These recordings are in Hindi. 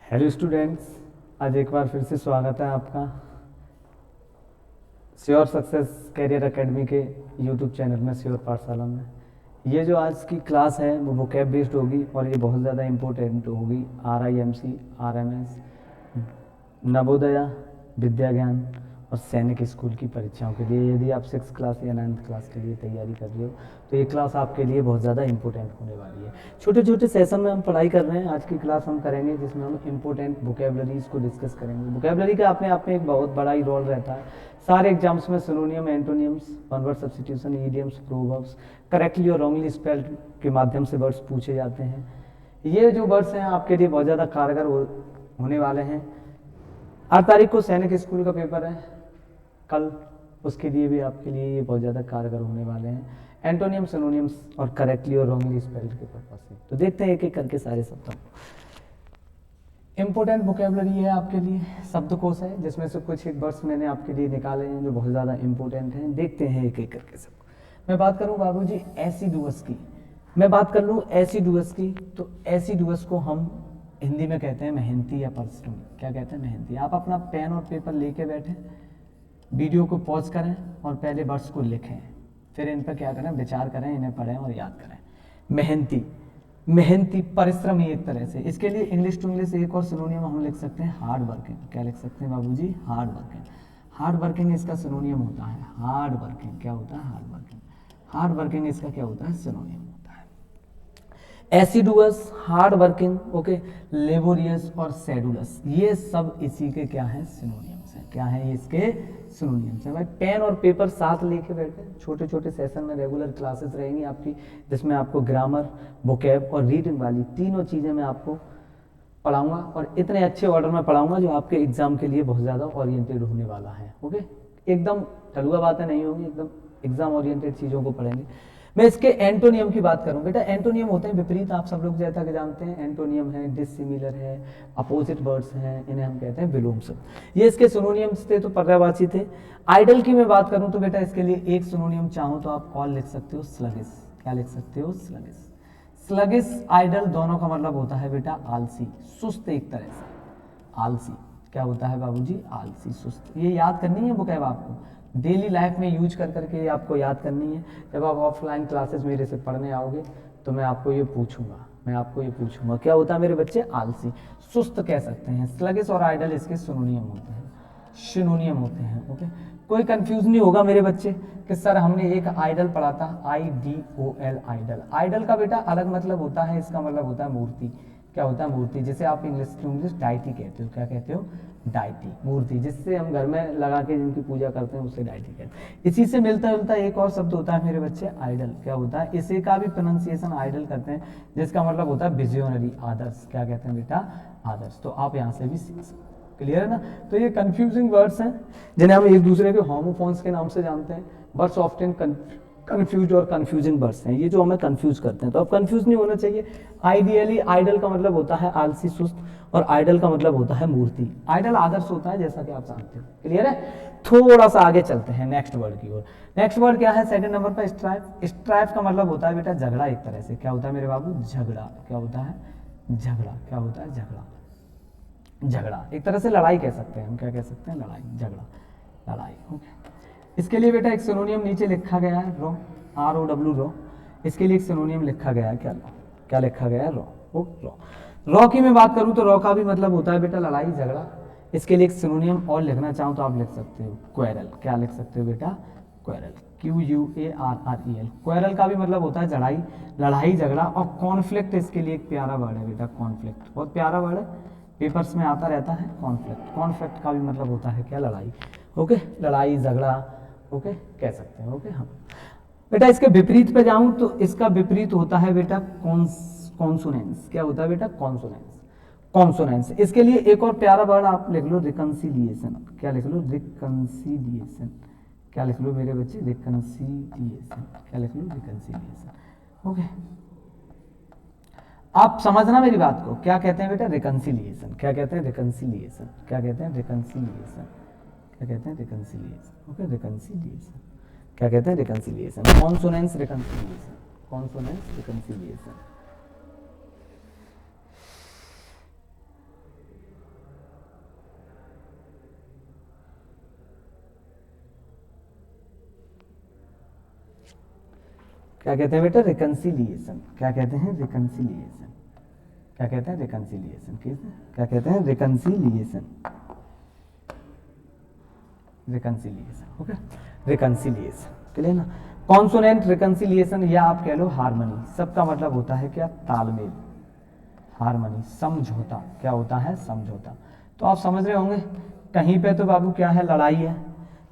हेलो स्टूडेंट्स, आज एक बार फिर से स्वागत है आपका श्योर सक्सेस कैरियर एकेडमी के यूट्यूब चैनल में, श्योर पाठशाला में। ये जो आज की क्लास है वो वोकैब बेस्ड होगी और ये बहुत ज़्यादा इम्पोर्टेंट होगी RIMC, RMS, नवोदया, विद्या ज्ञान और सैनिक स्कूल की परीक्षाओं के लिए। यदि आप 6th क्लास या 9th क्लास के लिए तैयारी कर रहे हो तो ये क्लास आपके लिए बहुत ज़्यादा इंपॉर्टेंट होने वाली है। छोटे छोटे सेशन में हम पढ़ाई कर रहे हैं। आज की क्लास हम करेंगे जिसमें हम इंपॉर्टेंट वोकैबलरीज को डिस्कस करेंगे। वोकैबलरी का अपने आप में एक बहुत बड़ा ही रोल रहता है। सारे एग्जाम्स में सिनोनियम, एंटोनियम्स, one word substitution, idioms, proverbs, correctly और रॉन्गली स्पेल्ड के माध्यम से वर्ड्स पूछे जाते हैं। ये जो वर्ड्स हैं आपके लिए बहुत ज़्यादा कारगर होने वाले हैं। 8 तारीख को सैनिक स्कूल का पेपर है कल, उसके लिए भी आपके लिए ये बहुत ज़्यादा कारगर होने वाले हैं। एंटोनियम, सिनोनियम्स और करेक्टली और रॉन्गली स्पेल्ड के पर्पज से। तो देखते हैं एक एक करके सारे शब्दों को। इंपॉर्टेंट वोकैबुलरी है आपके लिए, शब्दकोश है जिसमें से कुछ एक वर्ड्स मैंने आपके लिए निकाले हैं जो बहुत ज़्यादा इंपॉर्टेंट हैं। देखते हैं एक एक करके सबको। मैं बात करूँ बाबूजी एसिडुअस की, मैं बात कर लूँ एसिडुअस की, तो एसिडुअस को हम हिंदी में कहते हैं मेहनती या परिश्रमी। क्या कहते हैं? मेहनती। आप अपना पेन और पेपर लेके बैठे, वीडियो को पॉज करें और पहले वर्ड्स को लिखें, फिर इन पर क्या करें, विचार करें, इन्हें पढ़ें और याद करें। मेहनती, मेहनती, परिश्रमी एक तरह से। इसके लिए इंग्लिश टू इंग्लिश एक और सिनोनियम हम लिख सकते हैं हार्ड वर्किंग। क्या लिख सकते हैं बाबूजी? Hard working. हार्ड वर्किंग इसका सिनोनियम होता है हार्ड वर्किंग। क्या होता है? Hard working. हार्ड वर्किंग इसका क्या होता है? सिनोनियम होता है। एसिडुअस, हार्ड वर्किंग, ओके, लेबोरियस और सेडुलस, ये सब इसी के क्या है? सिनोनियम्स हैं। क्या है? ये इसके सिनोनियम्स हैं। भाई पेन और पेपर साथ लेके बैठे, छोटे छोटे सेशन में रेगुलर क्लासेस रहेंगी आपकी, जिसमें आपको ग्रामर, वोकैब और रीडिंग वाली तीनों चीज़ें मैं आपको पढ़ाऊंगा और इतने अच्छे ऑर्डर में पढ़ाऊंगा जो आपके एग्जाम के लिए बहुत ज़्यादा ओरिएंटेड होने वाला है। ओके, एकदम टलुआ बातें नहीं होंगी, एकदम एग्जाम ओरिएंटेड चीज़ों को पढ़ेंगे। मैं इसके एंटोनियम की बात करूं। बेटा एंटोनियम होते हैं विपरीत, आप सब लोग जैसा कि जानते हैं। एंटोनियम है, डिसिमिलर है, अपोजिट वर्ड्स हैं, इन्हें हम कहते हैं विलोम शब्द। ये इसके सिनोनियम्स थे, तो पर्यायवाची थे। आइडल की मैं बात करूं तो बेटा इसके लिए एक सिनोनियम चाहूं तो आप और लिख सकते हो स्लगिश। क्या लिख सकते हो? स्लगिश। स्लगिश, आइडल, दोनों का मतलब होता है बेटा आलसी, सुस्त एक तरह से। आलसी क्या होता है बाबूजी? आलसी, सुस्त। ये याद करनी है वोकैब आपको, डेली लाइफ में यूज कर करके आपको याद करनी है। जब आप ऑफलाइन क्लासेस मेरे से पढ़ने आओगे तो मैं आपको ये पूछूंगा, क्या होता है मेरे बच्चे? आलसी, सुस्त कह सकते हैं। स्लगिश और आइडल इसके सिनोनियम होते हैं, सिनोनियम होते हैं। ओके, कोई कंफ्यूज नहीं होगा मेरे बच्चे कि सर हमने एक आइडल पढ़ा था, IDOL, आइडल। आइडल का बेटा अलग मतलब होता है, इसका मतलब होता है मूर्ति। क्या होता है? मूर्ति। जिसे आप इंग्लिश टू इंग्लिश डाइटी कहते हो। क्या कहते हो? डाइटी, मूर्ति, जिससे हम घर में लगा के जिनकी पूजा करते हैं उसे डाइटी कहते हैं। इसी से मिलता जुलता एक और शब्द होता है मेरे बच्चे, आइडल। क्या होता है? इसे का भी प्रोनाउंसिएशन आइडल करते हैं, जिसका मतलब होता है विजनरी, आदर्श। क्या कहते हैं बेटा? आदर्श। तो आप यहाँ से भी सीख सकते हैं। क्लियर है ना? तो ये कंफ्यूजिंग वर्ड्स हैं जिन्हें हम एक दूसरे के होमोफोन्स के नाम से जानते हैं। वर्ड्स ऑफ्टन कंफ्यूज और कंफ्यूजिंग वर्ड्स हैं ये जो हमें कंफ्यूज करते हैं, तो अब कंफ्यूज नहीं होना चाहिए। आइडियली आइडल का मतलब होता है आलसी, सुस्त, और आइडल का मतलब होता है मूर्ति। आइडल आदर्श होता है, जैसा कि आप जानते हो। क्लियर है? थोड़ा सा आगे चलते हैं नेक्स्ट वर्ड की ओर। नेक्स्ट वर्ड क्या है? सेकंड नंबर पर स्ट्राइफ। स्ट्राइफ का मतलब होता है बेटा झगड़ा एक तरह से। क्या होता है मेरे बाबू? झगड़ा। क्या होता है? झगड़ा। क्या होता है? झगड़ा। झगड़ा एक तरह से लड़ाई कह सकते हैं हम। क्या कह सकते हैं? लड़ाई, झगड़ा, लड़ाई। ओके, इसके लिए बेटा एक सिनोनियम नीचे लिखा गया है, रो, ROW, रो। इसके लिए एक सिनोनियम लिखा गया है, क्या लिखा गया है? रो। रो। रॉ की मैं बात करूं तो रॉ का भी मतलब होता है बेटा लड़ाई, झगड़ा। इसके लिए एक सिनोनियम और लिखना चाहूं तो आप लिख सकते हो क्वेरल। क्या लिख सकते हो बेटा? Quarrel, QUARREL। क्वेरल का भी मतलब होता है लड़ाई, लड़ाई, झगड़ा। और कॉन्फ्लिक्ट इसके लिए एक प्यारा वर्ड है बेटा, कॉन्फ्लिक्ट, बहुत प्यारा वर्ड है, पेपर्स में आता रहता है। कॉन्फ्लिक्ट, कॉन्फ्लिक्ट का भी मतलब होता है क्या? लड़ाई। ओके, लड़ाई, झगड़ा, ओके, कह सकते हैं। ओके, हाँ बेटा इसके विपरीत पे जाऊं तो इसका विपरीत होता है बेटा कॉन्सोनेंस। क्या होता है बेटा? Consonance, consonance. इसके लिए एक और प्यारा वर्ड आप लिख लो, रिकंसिलिएशन। क्या लिख लो? रिकंसिलिएशन। क्या लिख लो मेरे बच्चे? रिकंसिलिएशन। क्या लिख लो? रिकंसिलिएशन। ओके, आप समझना मेरी बात को। क्या कहते हैं बेटा? रिकंसिलिएशन। क्या कहते हैं? रिकंसिलिएशन। क्या कहते हैं? रिकंसिलिएशन। क्या कहते हैं? रिकंसिलिएशन। Okay, reconciliation. क्या कहते हैं? Reconciliation. Consonance, reconciliation, consonance, reconciliation. क्या कहते हैं बेटा? रिकंसिलिएशन। क्या कहते हैं? रिकंसिलिएशन। क्या कहते हैं? रिकंसिलिएशन। क्या कहते हैं? Reconciliation. Reconciliation. Okay, reconciliation, clear ना? कॉन्सोनेंट रिकंसिलिएशन या आप कह लो हार्मनी, सबका मतलब होता है क्या? तालमेल, हार्मनी, समझौता। क्या होता है? समझौता। तो आप समझ रहे होंगे, कहीं पे तो बाबू क्या है? लड़ाई है,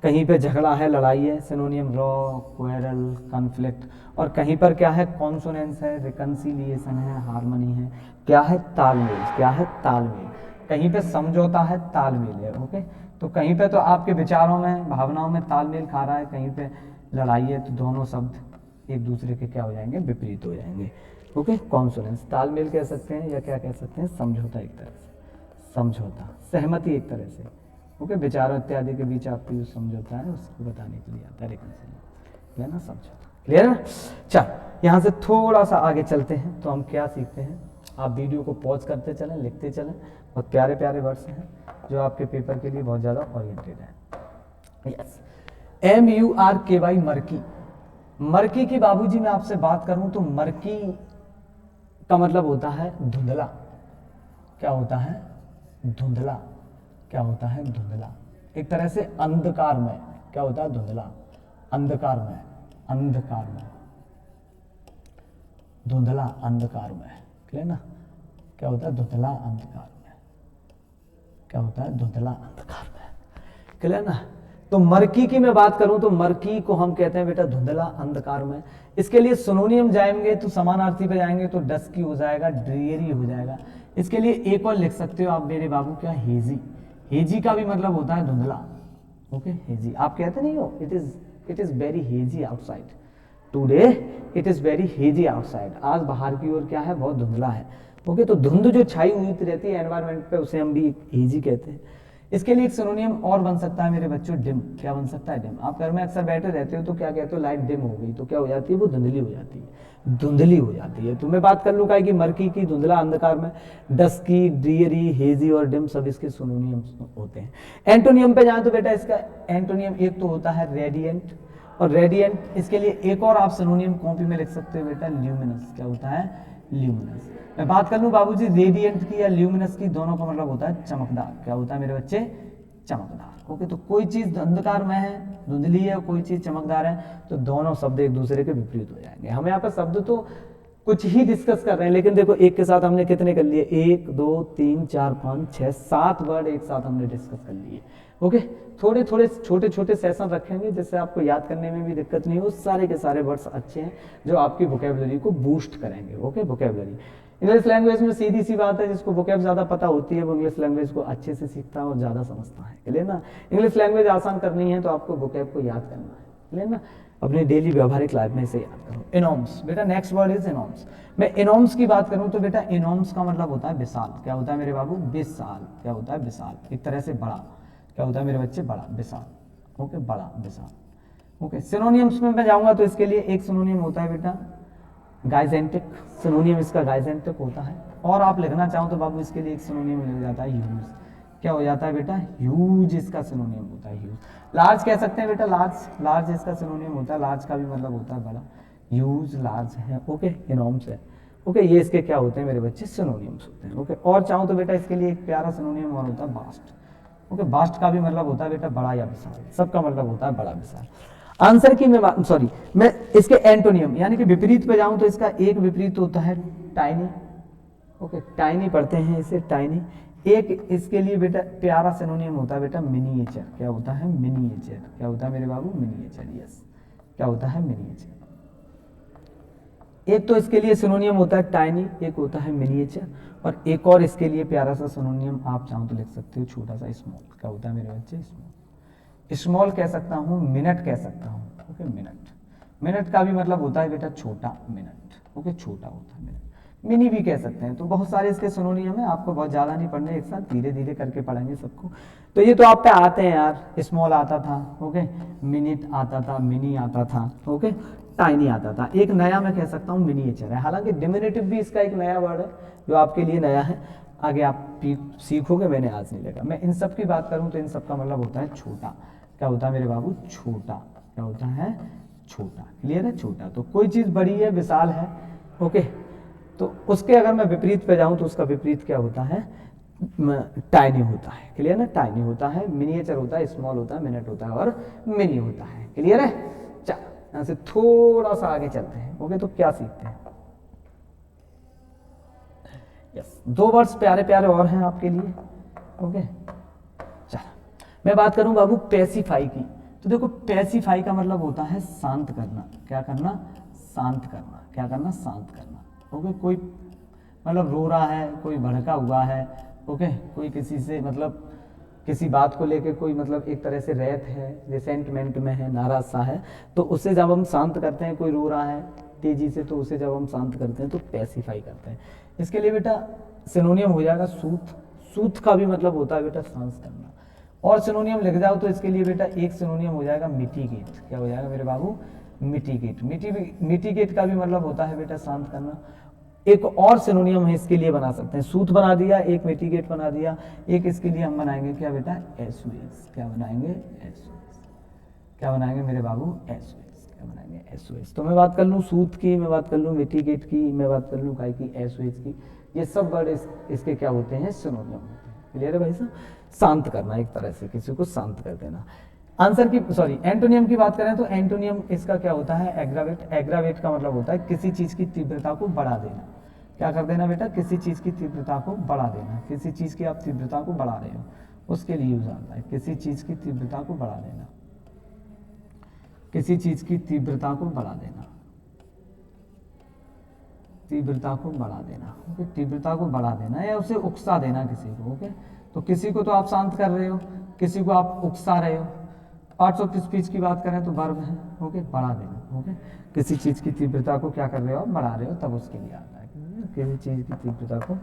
कहीं पे झगड़ा है, लड़ाई है, सिनोनियम रॉ, क्वेरल, कॉन्फ्लिक्ट, और कहीं पर क्या है? कॉन्सोनेंस है, रिकंसिलिएशन है, हार्मनी है, क्या है? तालमेल। क्या है? तालमेल। कहीं पे समझौता है, तालमेल है। ओके, तो कहीं पे तो आपके विचारों में, भावनाओं में तालमेल खा रहा है, कहीं पे लड़ाई है, तो दोनों शब्द एक दूसरे के क्या हो जाएंगे? विपरीत हो जाएंगे। ओके, कॉन्सोनेंस, तालमेल कह सकते हैं या क्या कह सकते हैं? समझौता एक तरह से, समझौता, सहमति एक तरह से। ओके, विचारों इत्यादि के बीच आपकी जो समझौता है उसको बताने के लिए आता है रिकंसिलिएशन, क्लियर ना? समझौता, क्लियर है? चल यहाँ से थोड़ा सा आगे चलते हैं, तो हम क्या सीखते हैं? आप वीडियो को पॉज करते चलें, लिखते चलें, बहुत प्यारे प्यारे वर्ड्स हैं जो आपके पेपर के लिए बहुत ज़्यादा ओरिएंटेड हैं। Yes, MURKY, murky. मर्की की बाबूजी मैं आपसे बात करूं तो मर्की का मतलब होता है धुंधला। क्या होता है? धुंधला। क्या होता है? धुंधला, एक तरह से अंधकार में। क्या होता है? धुंधला, अंधकार में, अंधकार में, धुंधला, अंधकार में, क्लियर ना? क्या होता है? धुंधला, अंधकार में। क्या होता है? धुंधला, अंधकार में, क्लियर ना? तो मर्की की मैं बात करूं तो मर्की को हम कहते हैं बेटा धुंधला, अंधकार में। इसके लिए सिनोनियम जाएंगे तो समानार्थी पे जाएंगे तो डस्की हो जाएगा, ड्रियरी हो जाएगा। इसके लिए एक और लिख सकते हो आप मेरे बाबू, क्या? हेजी। हेजी का भी मतलब होता है धुंधला। ओके, हेजी, आप कहते नहीं हो it is very hazy outside today, it is very hazy outside, आज बाहर की ओर क्या है? बहुत धुंधला है। ओके, तो धुंध जो छाई हुई रहती है एनवायरमेंट पे उसे हम भी हेजी कहते हैं। इसके लिए एक सिनोनियम और बन सकता है मेरे बच्चों, डिम। क्या बन सकता है? डिम। आप घर में अक्सर बैठे रहते हो तो क्या कहते हो? लाइट डिम हो गई, तो क्या हो जाती है? वो धुंधली हो जाती है, धुंधली हो जाती है। तो मैं बात कर लूँ कि मर्की की, धुंधला, अंधकार में, डस्की, ड्रियरी, हेजी और डिम सब इसके सिनोनियम्स होते हैं। एंटोनियम पे जाए तो बेटा इसका एंटोनियम एक तो होता है रेडिएंट, और रेडिएंट इसके लिए एक और आप सिनोनियम कॉपी में लिख सकते हो बेटा, ल्यूमिनस। क्या होता है? ल्यूमिनस। मैं बात कर लूं बाबूजी रेडिएंट की या ल्यूमिनस की, दोनों का मतलब होता है चमकदार। क्या होता है मेरे बच्चे? चमकदार। ओके, तो कोई चीज अंधकार में है, धुंधली है, कोई चीज चमकदार है, तो दोनों शब्द एक दूसरे के विपरीत हो जाएंगे। हम यहाँ पर शब्द तो कुछ ही डिस्कस कर रहे हैं, लेकिन देखो एक के साथ हमने कितने कर लिए? 1 2 3 4 5 6 7 वर्ड एक साथ हमने डिस्कस कर लिए। ओके, थोड़े थोड़े छोटे छोटे सेशन रखेंगे जिससे आपको याद करने में भी दिक्कत नहीं हो। सारे के सारे वर्ड्स अच्छे हैं जो आपकी वोकैबुलरी को बूस्ट करेंगे। ओके, वोकैबुलरी इंग्लिश लैंग्वेज में सीधी सी बात है, जिसको वोकैब ज़्यादा पता होती है वो इंग्लिश लैंग्वेज को अच्छे से सीखता है और ज़्यादा समझता है, क्लियर ना? इंग्लिश लैंग्वेज आसान करनी है तो आपको वोकैब को याद करना है, क्लियर ना? अपने डेली व्यवहारिक लाइफ में इसे याद करो। इनॉम्स, बेटा नेक्स्ट वर्ड इज इनॉम्स। मैं इनॉम्स की बात करूं तो बेटा इनॉम्स का मतलब होता है विशाल। क्या होता है मेरे बाबू? विशाल। क्या होता है? विशाल, एक तरह से बड़ा। क्या होता है मेरे बच्चे? बड़ा, विशाल। ओके, बड़ा, विशाल। ओके, सिनोनियम्स में मैं जाऊंगा तो इसके लिए एक सिनोनियम होता है बेटा गाइजेंटिक, सिनोनियम इसका गाइजेंटिक होता है। और आप लिखना चाहो तो बाबू इसके लिए एक सिनोनियम मिल जाता है ह्यूज। क्या हो जाता है बेटा? ह्यूज इसका सिनोनियम होता है, ह्यूज। लार्ज कह सकते हैं बेटा, लार्ज, लार्ज इसका सिनोनियम होता है, लार्ज का भी मतलब होता है बड़ा। ह्यूज, लार्ज है। ओके, इनॉम्स है। ओके, ये इसके क्या होते हैं मेरे बच्चे? सिनोनियम्स होते हैं। ओके, और चाहो तो बेटा इसके लिए एक प्यारा सिनोनियम और होता है वास्ट। ओके, वास्ट का भी मतलब होता है बेटा बड़ा या विशाल, सबका मतलब होता है बड़ा, विशाल। आंसर की मैं इसके एंटोनियम यानी कि विपरीत पे जाऊं तो इसका एक विपरीत होता है टाइनी। ओके, टाइनी पढ़ते हैं इसे, टाइनी। एक इसके लिए बेटा प्यारा सिनोनियम होता है बेटा मिनिएचर। क्या होता है? मिनिएचर। क्या होता है मेरे बाबू? मिनिएचर। यस, क्या होता है? मिनिएचर। एक तो इसके लिए सिनोनियम होता है टाइनी, एक होता है मिनिएचर, और एक और इसके लिए प्यारा सा सिनोनियम आप चाहो तो लिख सकते हो छोटा सा, स्मॉल। क्या होता है मेरे बच्चे? स्मॉल। स्मॉल कह सकता हूँ, मिनट कह सकता हूँ। Okay, minute. मिनट का भी मतलब होता है बेटा छोटा, मिनट। ओके, छोटा होता है मिनट। मिनी भी कह सकते हैं। तो बहुत सारे इसके सिनोनियम है, आपको बहुत ज़्यादा नहीं पढ़ने, एक साथ धीरे धीरे करके पढ़ेंगे सबको। तो ये तो आप पे आते हैं यार, स्मॉल आता था, ओके, मिनट आता था, मिनी आता था, ओके, टाइनी आता था। एक नया मैं कह सकता हूँ मिनिएचर है, हालांकि डिमिनिटिव भी इसका एक नया वर्ड है जो आपके लिए नया है, आगे आप सीखोगे, मैंने आज नहीं लगा। मैं इन सब की बात करूँ तो इन सब का मतलब होता है छोटा। क्या होता है मेरे बाबू? छोटा। क्या होता है? छोटा, क्लियर है, छोटा। तो कोई चीज बड़ी है, विशाल है, ओके, तो उसके अगर मैं विपरीत पे जाऊं तो उसका विपरीत क्या होता है, टाइनी होता है, क्लियर है, टाइनी होता है, मिनिएचर होता है, स्मॉल होता है, मिनट होता है और मिनी होता है, क्लियर है। चल यहां से थोड़ा सा आगे चलते हैं, ओके, तो क्या सीखते हैं, यस, 2 वर्ड्स प्यारे प्यारे और हैं आपके लिए, ओके। चल मैं बात करूं बाबू पैसिफाई की, तो देखो पैसिफाई का मतलब होता है शांत करना, क्या करना, शांत करना, क्या करना, शांत करना, ओके। कोई मतलब रो रहा है, कोई भड़का हुआ है, ओके, कोई किसी से मतलब किसी बात को लेके कोई मतलब एक तरह से रैत है, रिसेंटमेंट में है, नाराज सा है, तो उससे जब हम शांत करते हैं, कोई रो रहा है तेजी से, तो उसे जब हम शांत करते हैं तो पैसिफाई करते हैं। इसके लिए बेटा सिनोनियम हो जाएगा सूथ, सूथ का भी मतलब होता है बेटा शांत करना, और सिनोनियम लिख जाओ तो इसके लिए बेटा एक सिनोनियम हो जाएगा मिटिगेट, क्या हो जाएगा मेरे बाबू, मिटिगेट। मिटिगेट का भी मतलब होता है बेटा शांत करना। एक और सिनोनियम है इसके लिए बना सकते हैं, सूथ बना दिया, एक मिटिगेट बना दिया, एक इसके लिए हम बनाएंगे क्या बेटा, एसओएस, क्या बनाएंगे, एसओएस, क्या बनाएंगे मेरे बाबू, एसओएस, क्या बनाएंगे, एसओएस। तो मैं बात कर लूँ सूथ की, मैं बात कर लूँ मिटिगेट की, मैं बात कर लूँ काय की, एसओएस की, ये सब वर्ड इसके क्या होते हैं, सिनोनियम होते हैं, क्लियर है भाई साहब। शांत करना, एक तरह से किसी को शांत कर देना। आंसर की सॉरी एंटोनियम की बात करें तो एंटोनियम इसका क्या होता है, एग्रावेट। एग्रावेट का मतलब होता है किसी चीज की तीव्रता को बढ़ा देना, क्या कर देना बेटा, किसी चीज की तीव्रता को बढ़ा देना, किसी चीज की आप तीव्रता को बढ़ा रहे हो उसके लिए यूज आता है, किसी चीज की तीव्रता को बढ़ा देना, किसी चीज की तीव्रता को बढ़ा देना, तीव्रता को बढ़ा देना, ओके, तीव्रता को बढ़ा देना या उसे उकसा देना किसी को, ओके। तो किसी को तो आप शांत कर रहे हो, किसी को आप उकसा रहे हो। पार्ट्स ऑफ स्पीच की बात करें तो वर्ब है, ओके, बढ़ा देना, ओके, किसी चीज की तीव्रता को क्या कर रहे हो आप, बढ़ा रहे हो, तब उसके लिए आता है किसी चीज की तीव्रता को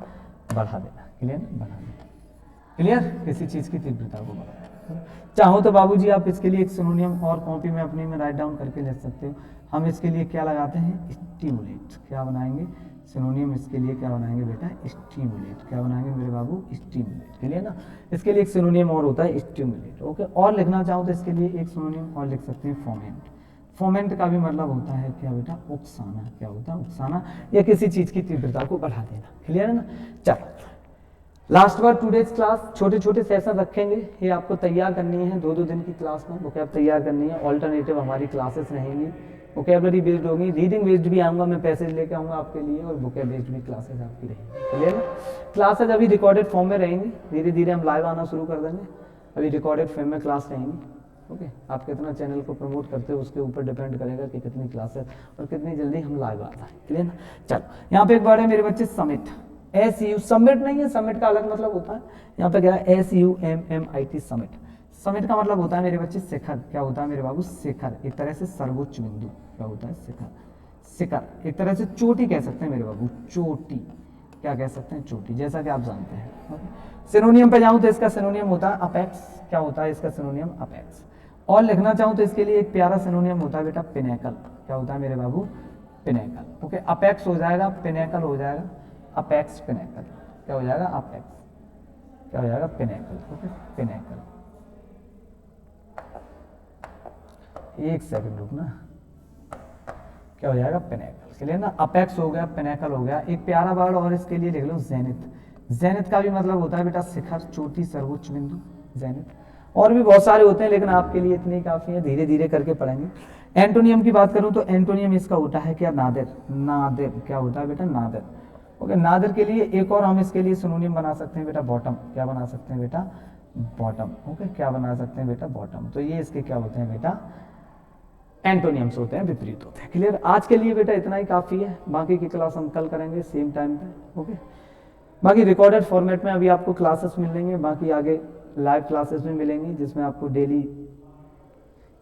बढ़ा देना, क्लियर, बढ़ा देना, क्लियर, किसी चीज की तीव्रता को बढ़ा देना। चाहो तो बाबूजी आप इसके लिए एक सिनोनियम और कॉपी में अपनी में राइट डाउन करके ले सकते हो। हम इसके लिए क्या लगाते हैं, स्टिमुलेट, क्या बनाएंगे सिनोनियम इसके लिए, क्या बनाएंगे बेटा, स्टिमुलेट, क्या बनाएंगे मेरे बाबू, स्टिमुलेट, क्लियर ना। इसके लिए एक सिनोनियम और होता है स्टिमुलेट, ओके। और लिखना चाहो तो इसके लिए एक सिनोनियम और लिख सकते हैं फोमेंट। फोमेंट का भी मतलब होता है क्या बेटा, उकसाना, क्या होता है, उकसाना या किसी चीज की तीव्रता को बढ़ा देना, क्लियर है ना। चलो लास्ट बार टूडेज क्लास, छोटे छोटे सेशन रखेंगे, ये आपको तैयार करनी है 2-2 दिन की क्लास में, वोकैब तैयार करनी है। ऑल्टरनेटिव हमारी क्लासेस रहेंगी, वोकैबलरी बेस्ड होगी, रीडिंग बेस्ड भी आऊँगा मैं, पैसेज लेके आऊँगा आपके लिए, और वोकैब बेस्ड भी क्लासेस आपकी रहेंगी, क्लियर ना। क्लासेज अभी रिकॉर्डेड फॉर्म में रहेंगी, धीरे धीरे हम लाइव आना शुरू कर देंगे, अभी रिकॉर्डेड फॉर्म में क्लास रहेंगी, ओके। आप कितना चैनल को प्रमोट करते हो उसके ऊपर डिपेंड करेगा कि कितनी क्लासेस और कितनी जल्दी हम लाइव आता है, क्लियर ना। चलो यहाँ पे एक वर्ड है मेरे बच्चे समिट, SU, समिट नहीं है, समिट का अलग मतलब होता है, यहाँ पे क्या है SUMMIT, समिट। समिट का मतलब होता है मेरे बच्चे शिखर, क्या होता है मेरे बाबू, शिखर, एक तरह से सर्वोच्च बिंदु, क्या होता है, शिखर, शिखर एक तरह से चोटी कह सकते हैं मेरे बाबू, चोटी, क्या कह सकते हैं, चोटी, जैसा कि आप जानते हैं। सिनोनियम पे जाऊं तो इसका सिनोनियम होता है अपेक्स, क्या होता है इसका सिनोनियम, अपेक्स। और लिखना चाहूं तो इसके लिए एक प्यारा सिनोनियम होता है बेटा, पिनेकल, क्या होता है मेरे बाबू, पिनेकल, ओके। अपेक्स हो जाएगा, पिनेकल हो जाएगा, अपेक्स पिनेकल, क्या हो जाएगा, अपेक्स, क्या हो जाएगा, पिनेकल, ओके, पिनेकल। एक सेकंड रुकना, क्या हो जाएगा, पिनेकल, क्लियर ना। अपेक्स हो गया, पिनेकल हो गया। एक प्यारा वर्ड और इसके लिए लिख लो, जेनिथ। जेनिथ का भी मतलब होता है बेटा शिखर, चोटी, सर्वोच्च बिंदु, जेनिथ। और भी बहुत सारे होते हैं लेकिन आपके लिए इतनी काफी है, धीरे धीरे करके पढ़ेंगे। एंटोनियम की बात करूं तो एंटोनियम इसका होता है क्या, नादिर, नादिर, क्या होता है बेटा, नादिर, ओके। नादिर के लिए एक और हम इसके लिए सिनोनियम बना सकते हैं बेटा, बॉटम, क्या बना सकते हैं बेटा, बॉटम, ओके, क्या बना सकते हैं बेटा, बॉटम। तो ये इसके क्या होते हैं बेटा, एंटोनियम्स होते हैं, विपरीत होते हैं, क्लियर। आज के लिए बेटा इतना ही काफी है, बाकी की क्लास हम कल करेंगे सेम टाइम पे, ओके। बाकी रिकॉर्डेड फॉर्मेट में अभी आपको क्लासेस मिलेंगे, बाकी आगे लाइव क्लासेस भी मिलेंगी जिसमें आपको डेली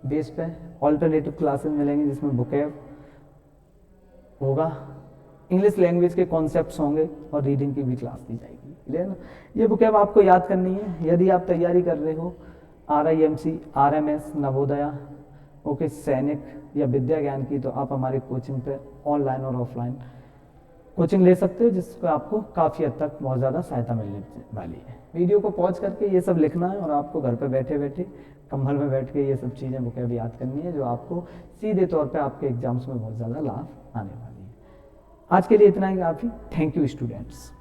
बेस पे ऑल्टरनेटिव क्लासेस मिलेंगी जिसमें वोकैब होगा, इंग्लिश लैंग्वेज के कॉन्सेप्ट्स होंगे और रीडिंग की भी क्लास दी जाएगी, क्लियर ना। ये वोकैब आपको याद करनी है यदि आप तैयारी कर रहे हो RIMC, RMS, नवोदया, ओके, सैनिक या विद्या ज्ञान की, तो आप हमारी कोचिंग पे ऑनलाइन और ऑफलाइन कोचिंग ले सकते हो, जिसको आपको काफ़ी हद तक बहुत ज़्यादा सहायता मिलने वाली है। वीडियो को पॉज करके ये सब लिखना है और आपको घर पे बैठे बैठे कंबल में बैठ के ये सब चीज़ें वोकैब याद करनी है, जो आपको सीधे तौर पे आपके एग्जाम्स में बहुत ज़्यादा लाभ आने वाली है। आज के लिए इतना ही काफ़ी। Thank you students.